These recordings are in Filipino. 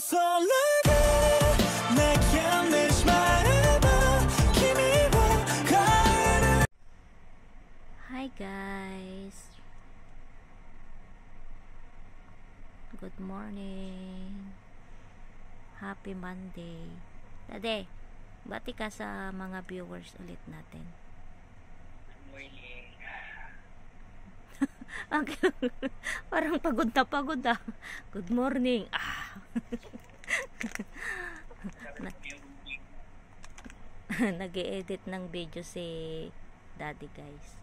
Hi guys, good morning, happy Monday. Dade, bati ka sa mga viewers ulit natin. Good morning. Parang pagod na pagod ah. Good morning. Nag-e-edit ng video si Daddy guys.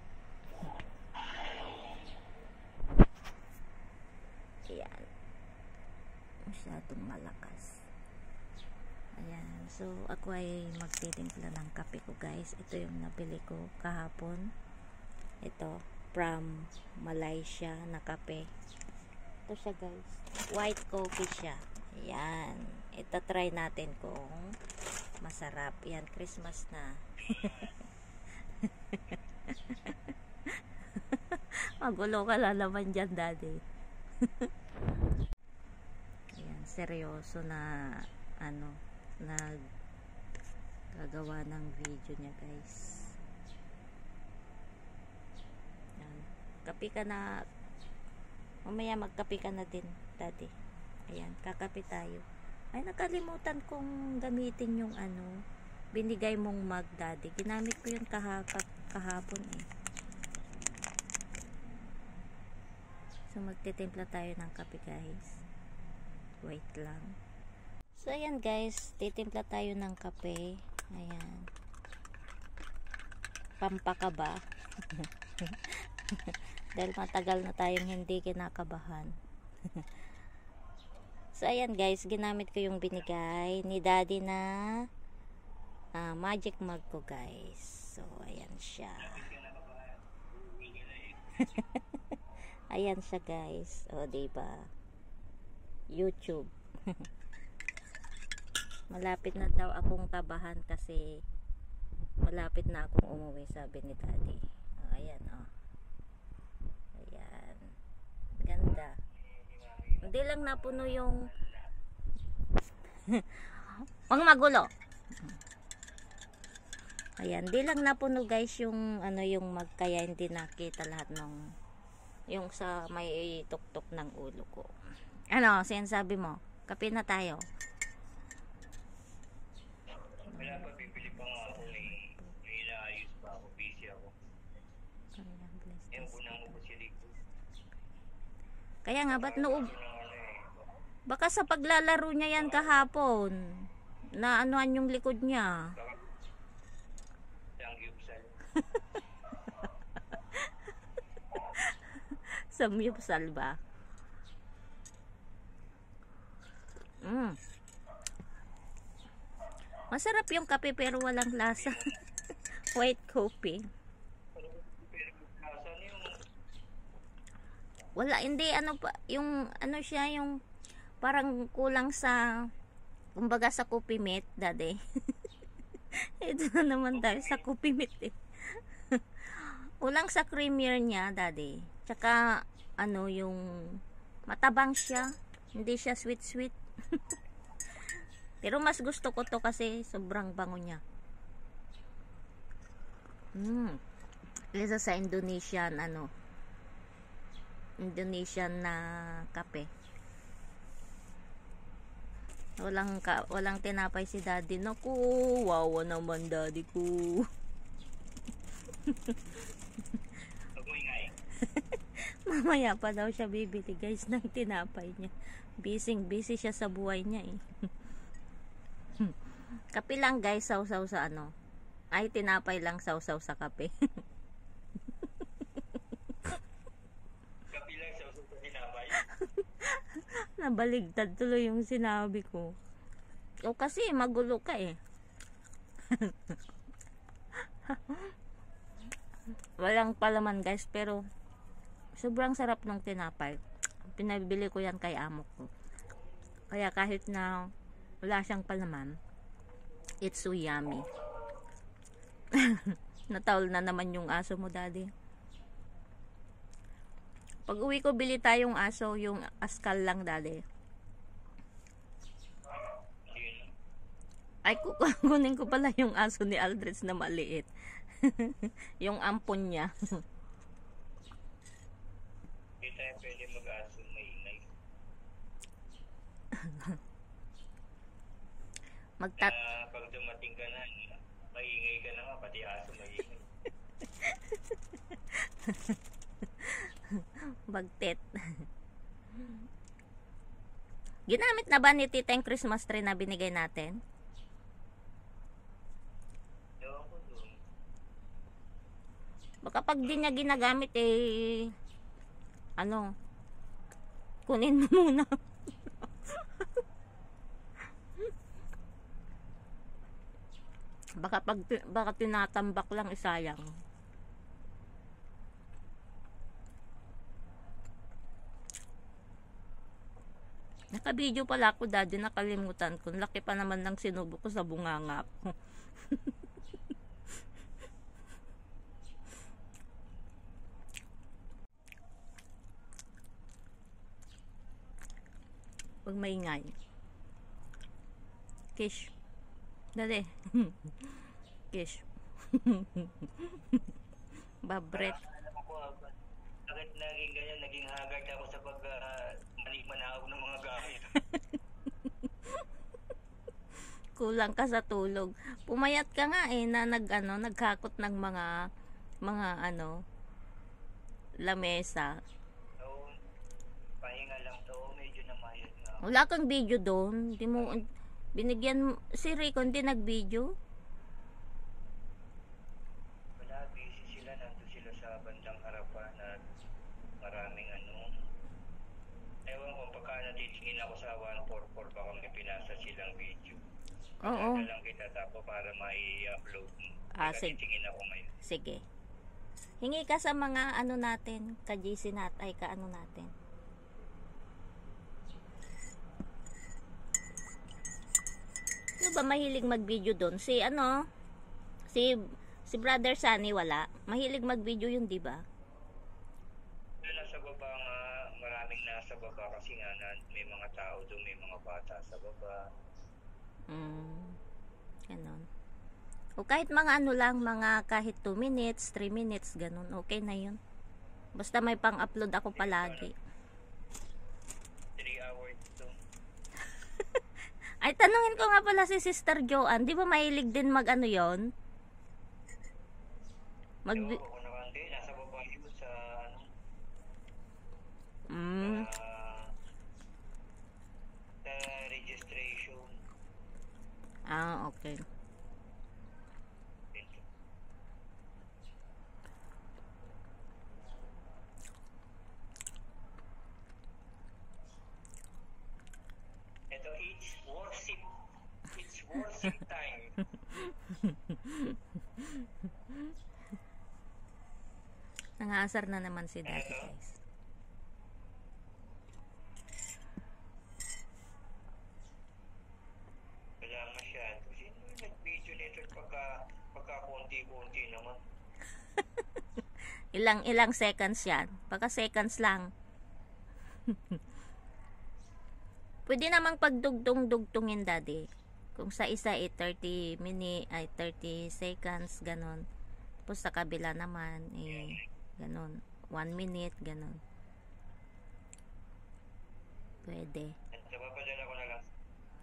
Ayan. Masyadong malakas. Ayan. So, ako ay magtitimpla ng kape ko guys. Ito yung nabili ko kahapon. Ito. From Malaysia na kape. Ito siya guys. White coffee siya. Ayan. Ito try natin kung masarap. Yan. Christmas na. Magulo ka lalaman dyan daddy. Ayan, seryoso na gagawa ng video niya guys. Ayan. Kape ka na, mamaya magkape ka na din daddy. Ayan, kakape tayo. Ay, nakalimutan kong gamitin yung binigay mong mug daddy. Ginamit ko yun kahapon eh. So, magtitimpla tayo ng kape guys. Wait lang. So, ayan guys. Titimpla tayo ng kape. Ayan. Pampakaba. Dahil matagal na tayong hindi kinakabahan. So, ayan guys. Ginamit ko yung binigay ni daddy na magic mug ko guys. So, ayan siya. Ayan siya guys. O, diba? YouTube. Malapit na daw akong kabahan kasi malapit na akong umuwi, sabi ni daddy. O, ayan o. Ayan. Ganda. Hindi lang napuno yung mga magulo. Ayan. Hindi lang napuno guys yung yung mag, kaya hindi nakita lahat ng yung sa may tuktok ng ulo ko. Ano, sinasabi mo? Kape na tayo. Wala pa, bibili pa nga ako eh. May inaayos pa ako, busy ako. Yung unang mo ko sila. Kaya nga, ba't noob? Baka sa paglalaro niya yan kahapon. Na anuan yung likod niya. Samyupsal ba? Masarap yung kape pero walang lasa. White coffee. Wala, hindi pa yung siya yung parang kulang sa kumbaga sa coffee mate daddy. Ito na naman tayo sa coffee mate eh. Kulang sa creamier niya daddy. Tsaka yung matabang siya, hindi siya sweet pero mas gusto ko to kasi sobrang bango niya. Isa sa Indonesian Indonesian na kape. Walang tinapay si daddy. Naku, wawa naman daddy ko. Mamaya pa daw siya bibili guys ng tinapay niya. Busy siya sa buhay niya eh. Kape lang guys, sausaw sa ay tinapay lang sausaw sa kape. Kape lang sausaw sa tinapay. Nabaligtad tuloy yung sinabi ko. O kasi magulo ka eh. Walang palaman guys pero sobrang sarap ng tinapay. Pinabili ko yan kay amo ko. Kaya kahit na wala siyang palaman, it's so yummy. Natawal na naman yung aso mo daddy. Pag uwi ko bili tayong aso, yung askal lang daddy. Ay, kukunin ko pala yung aso ni Aldrich na maliit. Yung ampon niya. Hindi tayo pwede mag-aso maingay. Magtat... Pag dumating ka na, maingay ka na nga, pati aso maingay. Bagtet. Ginamit na ba ni Tita yung Christmas tree na binigay natin? Ewan ko doon. Baka pag di niya ginagamit ano, kunin mo muna. baka tinatambak lang isayang. Naka-video pala ako, daddy, nakalimutan ko. Laki pa naman ng sinubo ko sa bunganga ko. Huwag maingay. Kish. Dali. Kish. Babret. Alam ko, bakit naging ganyan, naging haggard ako sa manahog ng mga gamit. Kulang ka sa tulog. Pumayat ka nga na nagkakot ng mga lamesa. So, pahinga lang to, medyo namayad nga. Wala kang video doon. Di mo binigyan si Rico, hindi nag-video. Wala, busy sila, nandun sila sa bandang harapan at maraming ewan ko, pagka natitingin ako sa 144 baka may pinasa silang video. Oo. Kaya lang kita tapo para mai-upload. Natitingin ako ngayon. Sige. Hingi ka sa mga natin, ka-GC ka-ano natin. Ano ba mahilig mag-video doon? Si Brother Sunny wala. Mahilig mag-video yun, di ba? Nasa baba nga, maraming nasa baba kasi nga may mga tao doon, may mga bata sa baba. Ganon. O kahit mga mga kahit 2 minutes, 3 minutes, ganon. Okay na yun. Basta may pang-upload ako palagi. 3 hours to. Ay, tanungin ko nga pala si Sister Joanne. Di ba mahilig din yon? Ewan ko na hindi, nasa baba yun sa sa registration. Okay. Ito, it's worship time. Nangasar na naman si Daddy, guys. Wala masyado. Sino yung nag-video nito pagka konti-konti naman? Ilang seconds yan. Baka seconds lang. Pwede namang pagdugtong-dugtungin, Daddy. Kung sa isa 30 seconds, ganon. Tapos sa kabila naman, ganon. 1 minute, ganon. Pwede. Napapadala ko na lang.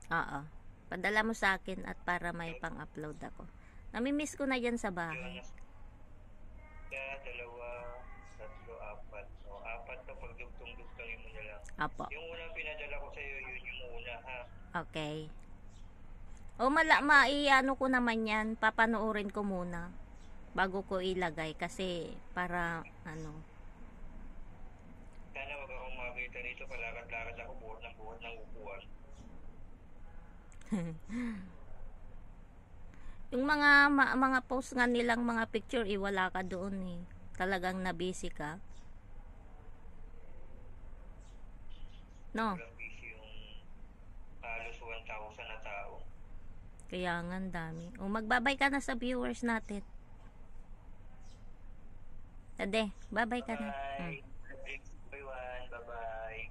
Oo. Padala mo sa akin at para may pang-upload ako. Namimiss ko na yan sa bahay. Kaya 2, 3, 4. So, 4 to pagdugtong-dugtongin mo na lang. Apo. Yung unang pinadala ko sa'yo, yun yung una, ha? Okay. O ko naman yan. Papanoorin ko muna. Bago ko ilagay. Kasi para Sana wag akong makita rito. Palakad-lakad ako buhat ng upuan. Yung mga post nga nilang mga picture, wala ka doon Talagang na-busy ka. No? Walang busy yung halos 1,000 na tao. Kaya nga ang dami. O magbabay ka na sa viewers natin. Ade, bye-bye ka na. Bye. Everyone, bye-bye.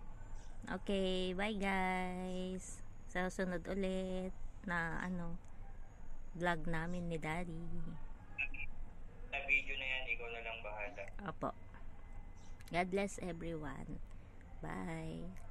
Okay, bye guys. Sa sunod ulit na vlog namin ni Daddy. Sa video na yan, ikaw na lang bahala. Opo. God bless everyone. Bye.